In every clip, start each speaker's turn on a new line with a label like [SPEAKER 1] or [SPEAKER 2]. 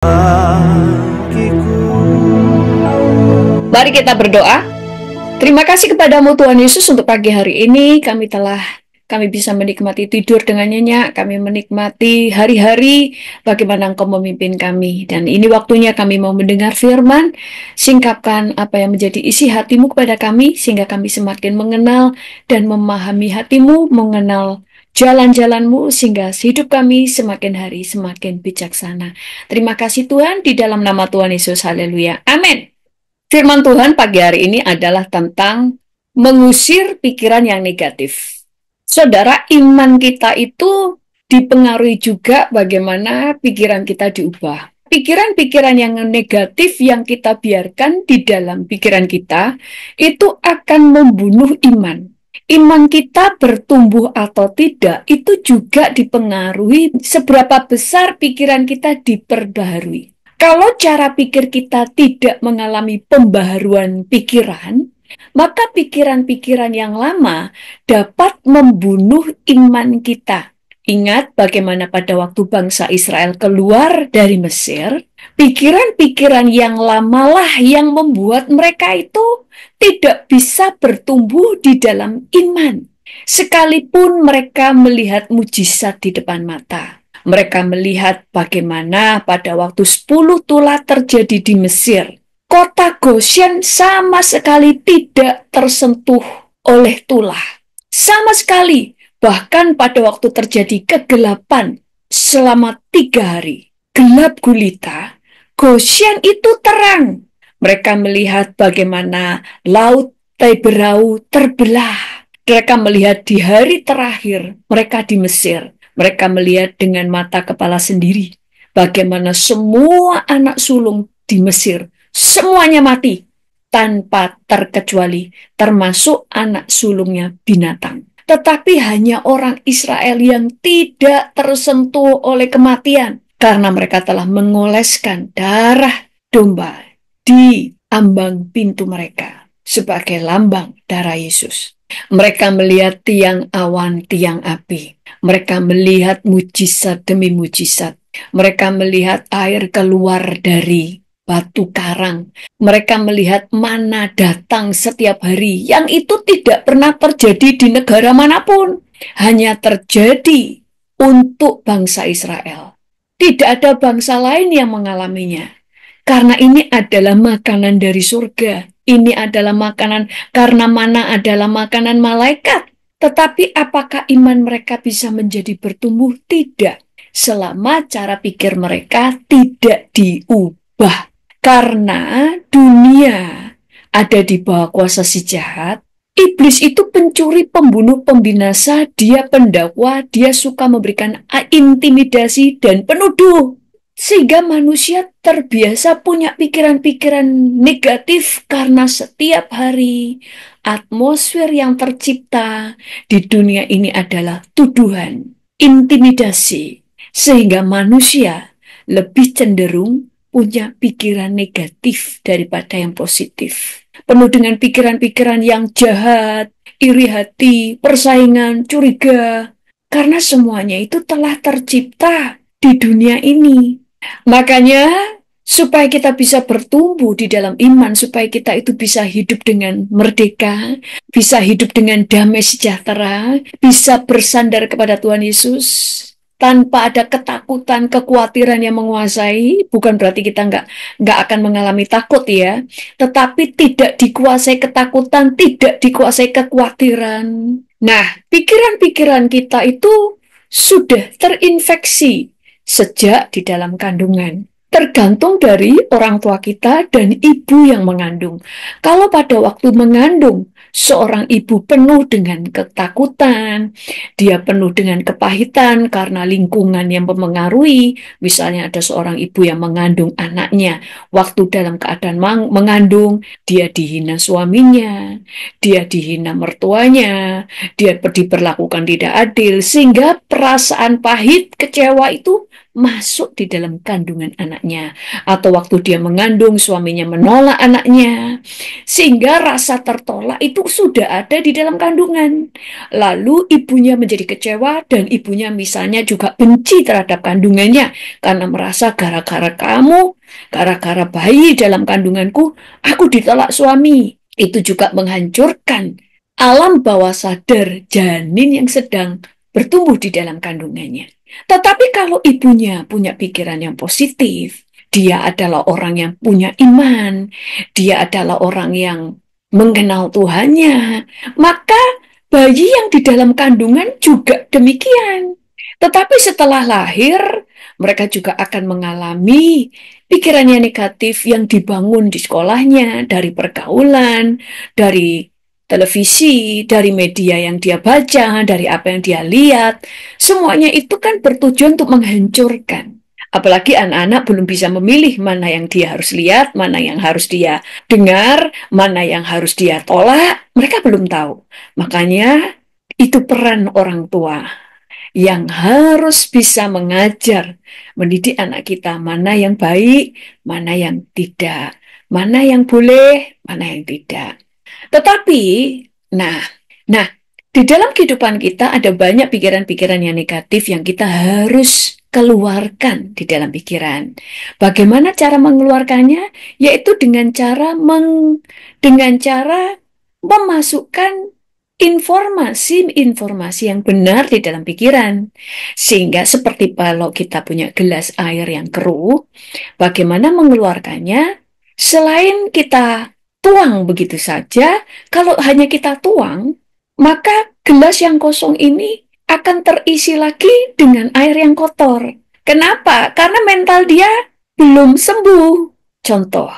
[SPEAKER 1] Mari kita berdoa. Terima kasih kepadamu Tuhan Yesus untuk pagi hari ini. Kami bisa menikmati tidur dengan nyenyak. Kami menikmati hari-hari bagaimana Engkau memimpin kami. Dan ini waktunya kami mau mendengar firman. Singkapkan apa yang menjadi isi hatimu kepada kami, sehingga kami semakin mengenal dan memahami hatimu, mengenal jalan-jalanmu, sehingga hidup kami semakin hari semakin bijaksana. Terima kasih Tuhan, di dalam nama Tuhan Yesus. Haleluya. Amin. Firman Tuhan pagi hari ini adalah tentang mengusir pikiran yang negatif. Saudara, iman kita itu dipengaruhi juga bagaimana pikiran kita diubah. Pikiran-pikiran yang negatif yang kita biarkan di dalam pikiran kita itu akan membunuh iman. Iman kita bertumbuh atau tidak itu juga dipengaruhi seberapa besar pikiran kita diperbaharui. Kalau cara pikir kita tidak mengalami pembaharuan pikiran, maka pikiran-pikiran yang lama dapat membunuh iman kita. Ingat bagaimana pada waktu bangsa Israel keluar dari Mesir, pikiran-pikiran yang lamalah yang membuat mereka itu tidak bisa bertumbuh di dalam iman. Sekalipun mereka melihat mujizat di depan mata. Mereka melihat bagaimana pada waktu 10 tulah terjadi di Mesir. Kota Goshen sama sekali tidak tersentuh oleh tulah. Sama sekali. Bahkan pada waktu terjadi kegelapan selama 3 hari. Gelap gulita. Goshen itu terang. Mereka melihat bagaimana laut Teberau terbelah. Mereka melihat di hari terakhir mereka di Mesir. Mereka melihat dengan mata kepala sendiri bagaimana semua anak sulung di Mesir, semuanya mati tanpa terkecuali, termasuk anak sulungnya binatang. Tetapi hanya orang Israel yang tidak tersentuh oleh kematian, karena mereka telah mengoleskan darah domba di ambang pintu mereka sebagai lambang darah Yesus. Mereka melihat tiang awan, tiang api. Mereka melihat mujizat demi mujizat. Mereka melihat air keluar dari batu karang. Mereka melihat mana datang setiap hari. Yang itu tidak pernah terjadi di negara manapun. Hanya terjadi untuk bangsa Israel. Tidak ada bangsa lain yang mengalaminya. Karena ini adalah makanan dari surga. Ini adalah makanan, karena mana adalah makanan malaikat. Tetapi apakah iman mereka bisa menjadi bertumbuh? Tidak. Selama cara pikir mereka tidak diubah. Karena dunia ada di bawah kuasa si jahat. Iblis itu pencuri, pembunuh, pembinasa, dia pendakwa, dia suka memberikan intimidasi dan penuduh. Sehingga manusia terbiasa punya pikiran-pikiran negatif karena setiap hari atmosfer yang tercipta di dunia ini adalah tuduhan, intimidasi. Sehingga manusia lebih cenderung punya pikiran negatif daripada yang positif. Penuh dengan pikiran-pikiran yang jahat, iri hati, persaingan, curiga. Karena semuanya itu telah tercipta di dunia ini. Makanya supaya kita bisa bertumbuh di dalam iman, supaya kita itu bisa hidup dengan merdeka, bisa hidup dengan damai sejahtera, bisa bersandar kepada Tuhan Yesus tanpa ada ketakutan, kekhawatiran yang menguasai. Bukan berarti kita nggak akan mengalami takut ya, tetapi tidak dikuasai ketakutan, tidak dikuasai kekhawatiran. Nah, pikiran-pikiran kita itu sudah terinfeksi sejak di dalam kandungan. Tergantung dari orang tua kita dan ibu yang mengandung. Kalau pada waktu mengandung, seorang ibu penuh dengan ketakutan, dia penuh dengan kepahitan karena lingkungan yang mempengaruhi. Misalnya ada seorang ibu yang mengandung anaknya, waktu dalam keadaan mengandung, dia dihina suaminya, dia dihina mertuanya, dia diperlakukan tidak adil, sehingga perasaan pahit, kecewa itu masuk di dalam kandungan anaknya, atau waktu dia mengandung suaminya menolak anaknya, sehingga rasa tertolak itu sudah ada di dalam kandungan. Lalu ibunya menjadi kecewa dan ibunya misalnya juga benci terhadap kandungannya karena merasa gara-gara bayi dalam kandunganku, aku ditolak suami. Itu juga menghancurkan alam bawah sadar janin yang sedang bertumbuh di dalam kandungannya. Tetapi kalau ibunya punya pikiran yang positif, dia adalah orang yang punya iman, dia adalah orang yang mengenal Tuhannya, maka bayi yang di dalam kandungan juga demikian. Tetapi setelah lahir, mereka juga akan mengalami pikirannya negatif yang dibangun di sekolahnya, dari pergaulan, dari televisi, dari media yang dia baca, dari apa yang dia lihat. Semuanya itu kan bertujuan untuk menghancurkan. Apalagi anak-anak belum bisa memilih mana yang dia harus lihat, mana yang harus dia dengar, mana yang harus dia tolak. Mereka belum tahu. Makanya itu peran orang tua yang harus bisa mengajar, mendidik anak kita mana yang baik, mana yang tidak, mana yang boleh, mana yang tidak. Tetapi, nah, nah, di dalam kehidupan kita ada banyak pikiran-pikiran yang negatif yang kita harus keluarkan di dalam pikiran. Bagaimana cara mengeluarkannya? Yaitu dengan cara memasukkan informasi-informasi yang benar di dalam pikiran. Sehingga seperti kalau kita punya gelas air yang keruh, bagaimana mengeluarkannya? Selain kita tuang begitu saja, kalau hanya kita tuang, maka gelas yang kosong ini akan terisi lagi dengan air yang kotor. Kenapa? Karena mental dia belum sembuh. Contoh,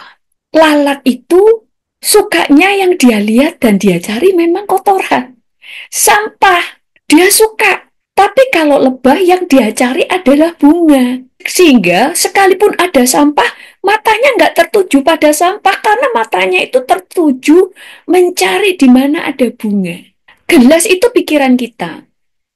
[SPEAKER 1] lalat itu sukanya yang dia lihat dan dia cari memang kotoran. Sampah, dia suka. Tapi kalau lebah yang dia cari adalah bunga. Sehingga sekalipun ada sampah, matanya nggak tertuju pada sampah karena matanya itu tertuju mencari di mana ada bunga. Gelas itu pikiran kita.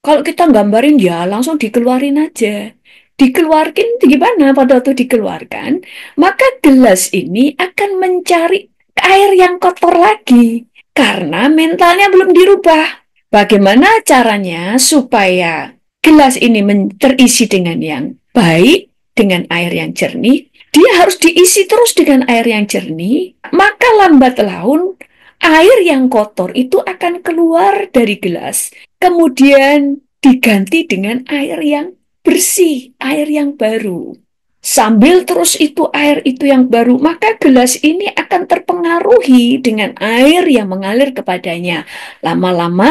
[SPEAKER 1] Kalau kita gambarin ya langsung dikeluarin aja. Dikeluarkan gimana pada waktu dikeluarkan, maka gelas ini akan mencari air yang kotor lagi karena mentalnya belum dirubah. Bagaimana caranya supaya gelas ini terisi dengan yang baik, dengan air yang jernih? Dia harus diisi terus dengan air yang jernih, maka lambat laun air yang kotor itu akan keluar dari gelas, kemudian diganti dengan air yang bersih, air yang baru. Sambil terus itu air itu yang baru, maka gelas ini akan terpengaruhi dengan air yang mengalir kepadanya. Lama-lama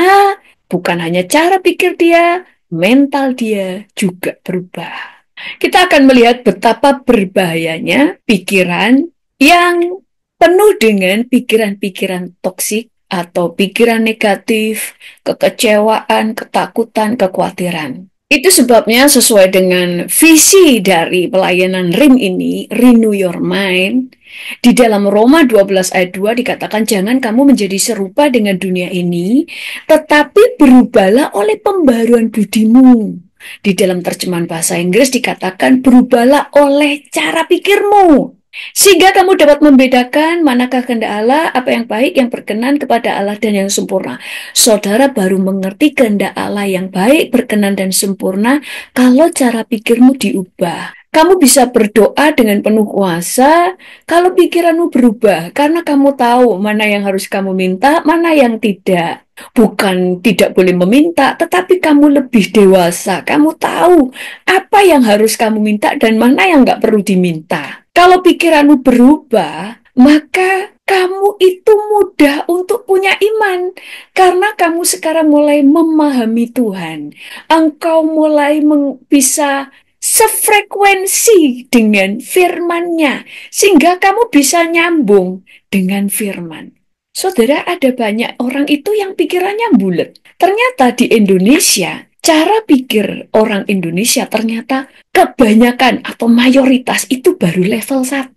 [SPEAKER 1] bukan hanya cara pikir dia, mental dia juga berubah. Kita akan melihat betapa berbahayanya pikiran yang penuh dengan pikiran-pikiran toksik atau pikiran negatif, kekecewaan, ketakutan, kekhawatiran. Itu sebabnya sesuai dengan visi dari pelayanan RIM ini, Renew Your Mind, di dalam Roma 12 ayat 2 dikatakan jangan kamu menjadi serupa dengan dunia ini, tetapi berubahlah oleh pembaruan budimu. Di dalam terjemahan bahasa Inggris dikatakan berubahlah oleh cara pikirmu. Sehingga kamu dapat membedakan manakah kehendak Allah, apa yang baik, yang berkenan kepada Allah dan yang sempurna. Saudara baru mengerti kehendak Allah yang baik, berkenan dan sempurna kalau cara pikirmu diubah. Kamu bisa berdoa dengan penuh kuasa kalau pikiranmu berubah karena kamu tahu mana yang harus kamu minta, mana yang tidak. Bukan tidak boleh meminta, tetapi kamu lebih dewasa. Kamu tahu apa yang harus kamu minta dan mana yang nggak perlu diminta. Kalau pikiranmu berubah, maka kamu itu mudah untuk punya iman. Karena kamu sekarang mulai memahami Tuhan. Engkau mulai bisa sefrekuensi dengan firman-Nya. Sehingga kamu bisa nyambung dengan firman. Saudara, ada banyak orang itu yang pikirannya bulat. Ternyata di Indonesia, cara pikir orang Indonesia ternyata kebanyakan atau mayoritas itu baru level 1.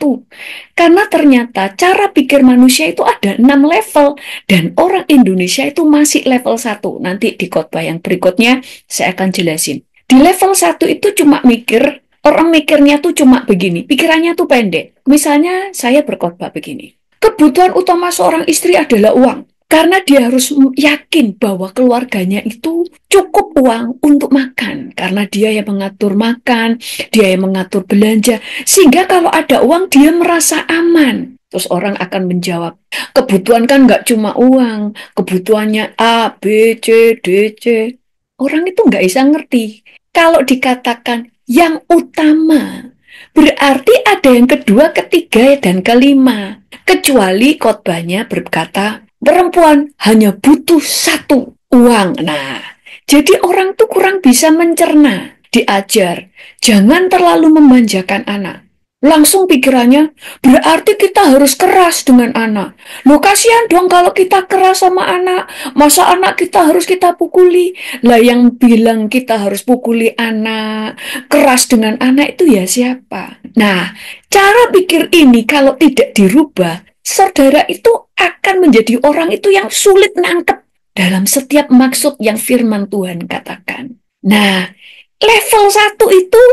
[SPEAKER 1] Karena ternyata cara pikir manusia itu ada 6 level. Dan orang Indonesia itu masih level 1. Nanti di khotbah yang berikutnya saya akan jelasin. Di level 1 itu cuma mikir Orang mikirnya tuh cuma begini, pikirannya tuh pendek. Misalnya saya berkhotbah begini. Kebutuhan utama seorang istri adalah uang. Karena dia harus yakin bahwa keluarganya itu cukup uang untuk makan. Karena dia yang mengatur makan, dia yang mengatur belanja. Sehingga kalau ada uang, dia merasa aman. Terus orang akan menjawab, kebutuhan kan nggak cuma uang, kebutuhannya A, B, C, D, C. Orang itu nggak bisa ngerti. Kalau dikatakan yang utama, berarti ada yang kedua, ketiga, dan kelima. Kecuali khotbahnya berkata, perempuan hanya butuh satu, uang. Nah, jadi orang tuh kurang bisa mencerna. Diajar, jangan terlalu memanjakan anak. Langsung pikirannya, berarti kita harus keras dengan anak. Loh, kasihan dong kalau kita keras sama anak. Masa anak kita harus kita pukuli? Lah yang bilang kita harus pukuli anak, keras dengan anak itu ya siapa? Nah, cara pikir ini kalau tidak dirubah, saudara itu akan menjadi orang itu yang sulit nangkep dalam setiap maksud yang firman Tuhan katakan. Nah, level 1 itu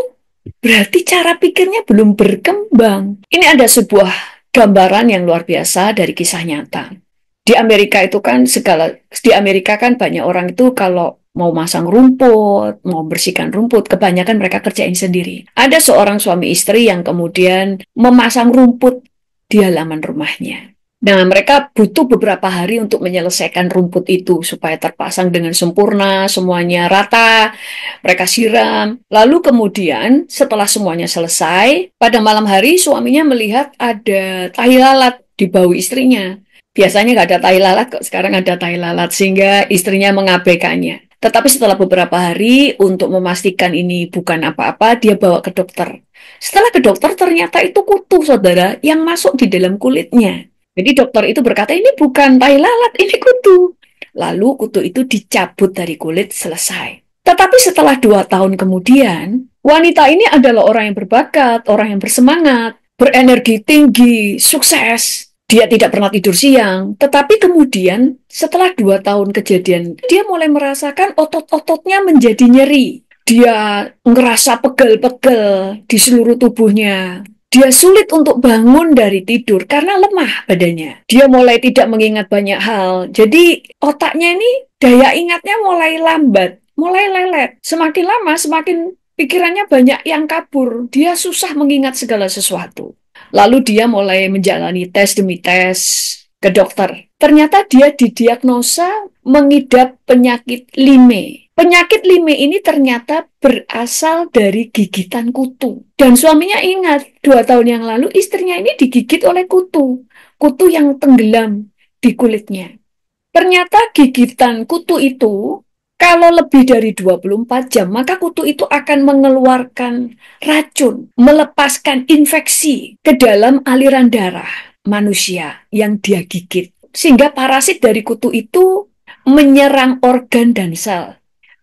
[SPEAKER 1] berarti cara pikirnya belum berkembang. Ini ada sebuah gambaran yang luar biasa dari kisah nyata. Di Amerika itu kan di Amerika kan banyak orang itu kalau mau masang rumput, mau bersihkan rumput, kebanyakan mereka kerjain sendiri. Ada seorang suami istri yang kemudian memasang rumput di halaman rumahnya. Nah, mereka butuh beberapa hari untuk menyelesaikan rumput itu supaya terpasang dengan sempurna, semuanya rata, mereka siram. Lalu kemudian setelah semuanya selesai, pada malam hari suaminya melihat ada tahi lalat di bahu istrinya. Biasanya nggak ada tahi lalat kok, sekarang ada tahi lalat, sehingga istrinya mengabaikannya. Tetapi setelah beberapa hari, untuk memastikan ini bukan apa-apa, dia bawa ke dokter. Setelah ke dokter, ternyata itu kutu, saudara, yang masuk di dalam kulitnya. Jadi dokter itu berkata, ini bukan tai lalat, ini kutu. Lalu kutu itu dicabut dari kulit, selesai. Tetapi setelah 2 tahun kemudian, wanita ini adalah orang yang berbakat, orang yang bersemangat, berenergi tinggi, sukses. Dia tidak pernah tidur siang. Tetapi kemudian setelah 2 tahun kejadian, dia mulai merasakan otot-ototnya menjadi nyeri. Dia ngerasa pegel-pegel di seluruh tubuhnya. Dia sulit untuk bangun dari tidur karena lemah badannya. Dia mulai tidak mengingat banyak hal. Jadi otaknya ini daya ingatnya mulai lambat, mulai lelet. Semakin lama semakin pikirannya banyak yang kabur. Dia susah mengingat segala sesuatu. Lalu dia mulai menjalani tes demi tes ke dokter. Ternyata dia didiagnosa mengidap penyakit lime. Penyakit lime ini ternyata berasal dari gigitan kutu. Dan suaminya ingat, 2 tahun yang lalu istrinya ini digigit oleh kutu. Kutu yang tenggelam di kulitnya. Ternyata gigitan kutu itu, kalau lebih dari 24 jam, maka kutu itu akan mengeluarkan racun, melepaskan infeksi ke dalam aliran darah manusia yang dia gigit. Sehingga parasit dari kutu itu menyerang organ dan sel.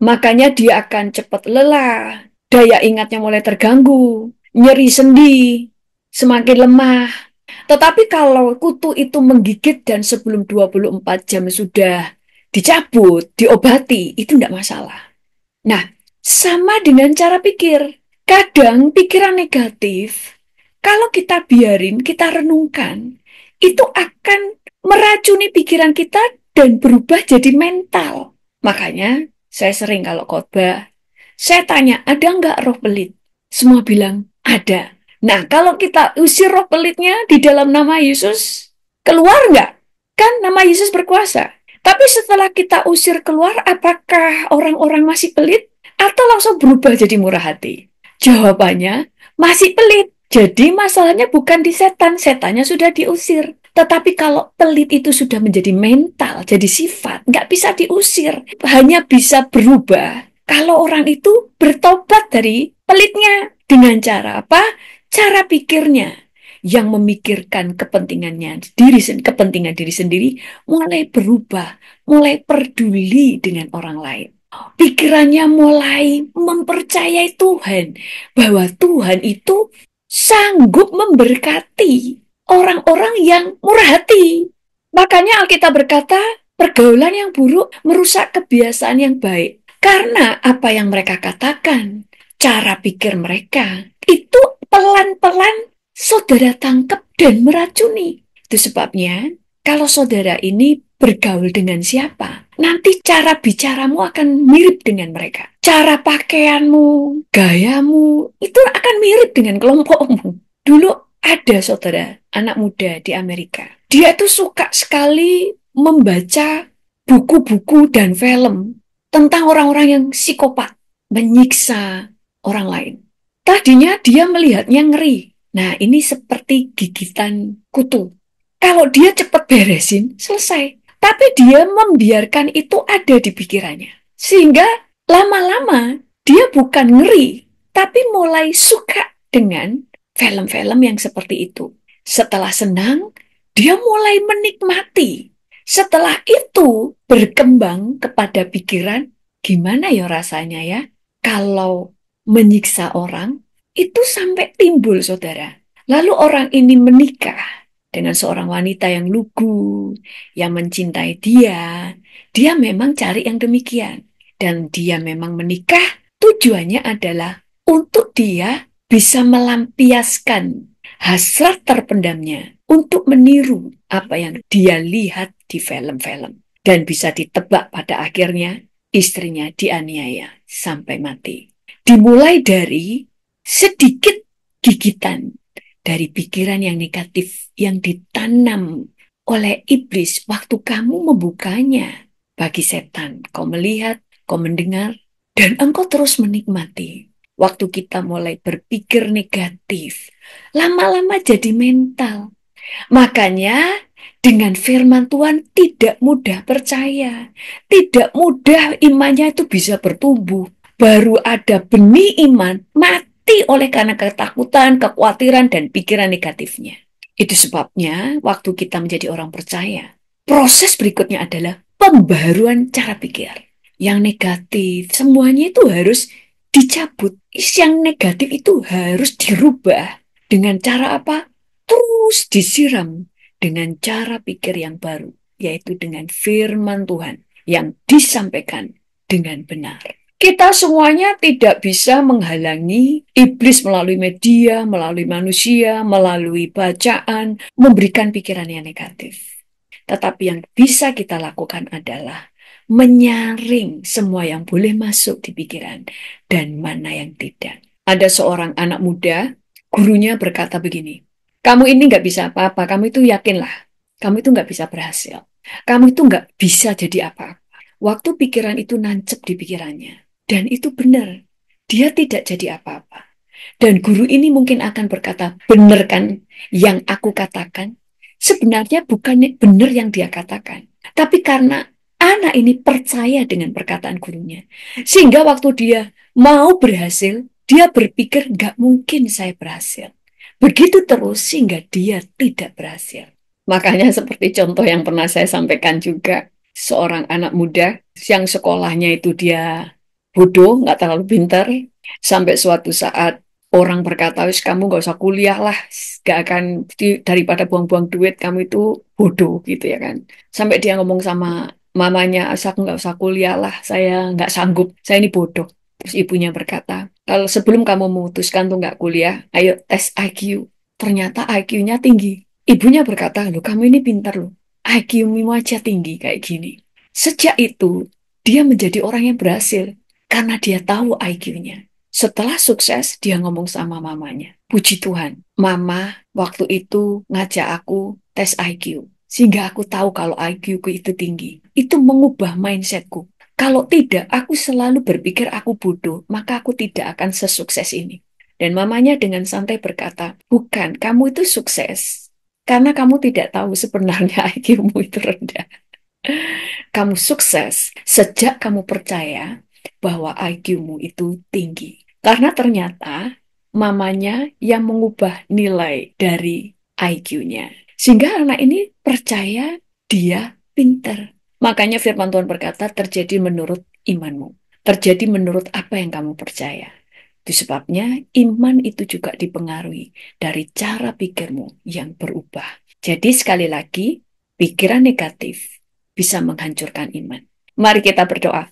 [SPEAKER 1] Makanya dia akan cepat lelah, daya ingatnya mulai terganggu, nyeri sendi, semakin lemah. Tetapi kalau kutu itu menggigit dan sebelum 24 jam sudah dicabut, diobati, itu tidak masalah. Nah, sama dengan cara pikir. Kadang pikiran negatif, kalau kita biarin, kita renungkan, itu akan meracuni pikiran kita dan berubah jadi mental. Makanya, saya sering kalau khotbah, saya tanya, ada nggak roh pelit? Semua bilang, ada. Nah, kalau kita usir roh pelitnya di dalam nama Yesus, keluar nggak? Kan nama Yesus berkuasa. Tapi setelah kita usir keluar, apakah orang-orang masih pelit? Atau langsung berubah jadi murah hati? Jawabannya, masih pelit. Jadi masalahnya bukan di setan, setannya sudah diusir. Tetapi kalau pelit itu sudah menjadi mental, jadi sifat, nggak bisa diusir. Hanya bisa berubah kalau orang itu bertobat dari pelitnya. Dengan cara apa? Cara pikirnya yang memikirkan kepentingan diri sendiri, mulai berubah, mulai peduli dengan orang lain. Pikirannya mulai mempercayai Tuhan, bahwa Tuhan itu sanggup memberkati orang-orang yang murah hati. Makanya Alkitab berkata, pergaulan yang buruk merusak kebiasaan yang baik. Karena apa yang mereka katakan, cara pikir mereka, itu pelan-pelan saudara tangkap dan meracuni. Itu sebabnya kalau saudara ini bergaul dengan siapa, nanti cara bicaramu akan mirip dengan mereka. Cara pakaianmu, gayamu, itu akan mirip dengan kelompokmu. Dulu ada saudara, anak muda di Amerika. Dia tuh suka sekali membaca buku-buku dan film tentang orang-orang yang psikopat, menyiksa orang lain. Tadinya dia melihatnya ngeri. Nah, ini seperti gigitan kutu. Kalau dia cepat beresin, selesai. Tapi dia membiarkan itu ada di pikirannya. Sehingga lama-lama dia bukan ngeri, tapi mulai suka dengan film-film yang seperti itu. Setelah senang, dia mulai menikmati. Setelah itu berkembang kepada pikiran, gimana ya rasanya ya kalau menyiksa orang, itu sampai timbul, saudara. Lalu orang ini menikah dengan seorang wanita yang lugu, yang mencintai dia memang cari yang demikian. Dan dia memang menikah, tujuannya adalah untuk dia bisa melampiaskan hasrat terpendamnya untuk meniru apa yang dia lihat di film-film. Dan bisa ditebak pada akhirnya istrinya dianiaya sampai mati. Dimulai dari sedikit gigitan dari pikiran yang negatif yang ditanam oleh iblis waktu kamu membukanya bagi setan. Kau melihat, kau mendengar, dan engkau terus menikmati. Waktu kita mulai berpikir negatif, lama-lama jadi mental. Makanya dengan firman Tuhan tidak mudah percaya, tidak mudah imannya itu bisa bertumbuh. Baru ada benih iman, mati oleh karena ketakutan, kekhawatiran, dan pikiran negatifnya. Itu sebabnya waktu kita menjadi orang percaya, proses berikutnya adalah pembaruan cara pikir. Yang negatif, semuanya itu harus dicabut. Yang negatif itu harus dirubah. Dengan cara apa? Terus disiram dengan cara pikir yang baru, yaitu dengan firman Tuhan yang disampaikan dengan benar. Kita semuanya tidak bisa menghalangi iblis melalui media, melalui manusia, melalui bacaan, memberikan pikiran yang negatif. Tetapi yang bisa kita lakukan adalah menyaring semua yang boleh masuk di pikiran dan mana yang tidak. Ada seorang anak muda, gurunya berkata begini, kamu ini nggak bisa apa-apa, kamu itu yakinlah, kamu itu nggak bisa berhasil. Kamu itu nggak bisa jadi apa-apa. Waktu pikiran itu nancep di pikirannya, dan itu benar, dia tidak jadi apa-apa. Dan guru ini mungkin akan berkata, benar kan yang aku katakan? Sebenarnya bukan benar yang dia katakan. Tapi karena anak ini percaya dengan perkataan gurunya. Sehingga waktu dia mau berhasil, dia berpikir nggak mungkin saya berhasil. Begitu terus sehingga dia tidak berhasil. Makanya seperti contoh yang pernah saya sampaikan juga, seorang anak muda yang sekolahnya itu dia bodoh, nggak terlalu pintar, sampai suatu saat orang berkata, wis kamu nggak usah kuliah lah, nggak akan daripada buang-buang duit, kamu itu bodoh gitu ya kan. Sampai dia ngomong sama mamanya, aku nggak usah kuliah lah, saya nggak sanggup, saya ini bodoh. Terus ibunya berkata, kalau sebelum kamu memutuskan tuh nggak kuliah, ayo tes IQ. Ternyata IQ-nya tinggi. Ibunya berkata, loh kamu ini pintar loh, IQ-mu aja tinggi kayak gini. Sejak itu, dia menjadi orang yang berhasil karena dia tahu IQ-nya. Setelah sukses, dia ngomong sama mamanya, puji Tuhan, mama waktu itu ngajak aku tes IQ. Sehingga aku tahu kalau IQ-ku itu tinggi. Itu mengubah mindsetku. Kalau tidak, aku selalu berpikir aku bodoh, maka aku tidak akan sesukses ini. Dan mamanya dengan santai berkata, bukan, kamu itu sukses. Karena kamu tidak tahu sebenarnya IQ-mu itu rendah. Kamu sukses sejak kamu percaya bahwa IQ-mu itu tinggi. Karena ternyata mamanya yang mengubah nilai dari IQ-nya. Sehingga anak ini percaya dia pinter. Makanya firman Tuhan berkata, terjadi menurut imanmu. Terjadi menurut apa yang kamu percaya. Itu sebabnya iman itu juga dipengaruhi dari cara pikirmu yang berubah. Jadi sekali lagi, pikiran negatif bisa menghancurkan iman. Mari kita berdoa.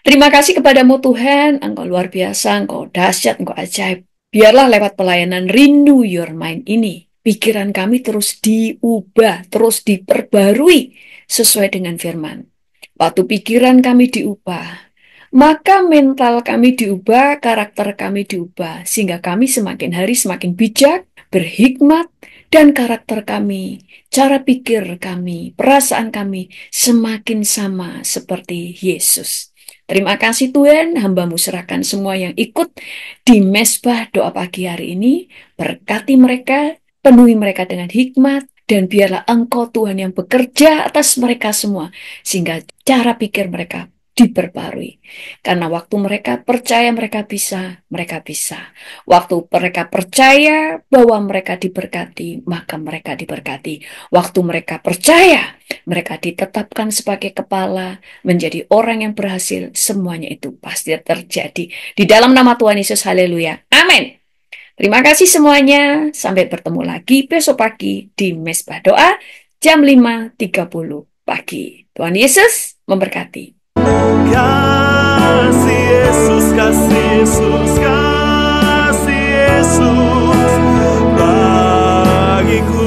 [SPEAKER 1] Terima kasih kepadamu Tuhan, Engkau luar biasa, Engkau dahsyat, Engkau ajaib. Biarlah lewat pelayanan Renew Your Mind ini, pikiran kami terus diubah, terus diperbarui sesuai dengan firman. Waktu pikiran kami diubah, maka mental kami diubah, karakter kami diubah, sehingga kami semakin hari semakin bijak, berhikmat, dan karakter kami, cara pikir kami, perasaan kami semakin sama seperti Yesus. Terima kasih Tuhan, hamba-Mu serahkan semua yang ikut di mesbah doa pagi hari ini. Berkati mereka, penuhi mereka dengan hikmat, dan biarlah Engkau Tuhan yang bekerja atas mereka semua, sehingga cara pikir mereka diperbarui. Karena waktu mereka percaya mereka bisa, mereka bisa. Waktu mereka percaya bahwa mereka diberkati, maka mereka diberkati. Waktu mereka percaya mereka ditetapkan sebagai kepala, menjadi orang yang berhasil, semuanya itu pasti terjadi. Di dalam nama Tuhan Yesus, haleluya. Amin. Terima kasih semuanya. Sampai bertemu lagi besok pagi di Mesbah Doa jam 5.30 pagi. Tuhan Yesus memberkati.
[SPEAKER 2] Kasih Yesus, kasih Yesus, kasih Yesus bagiku.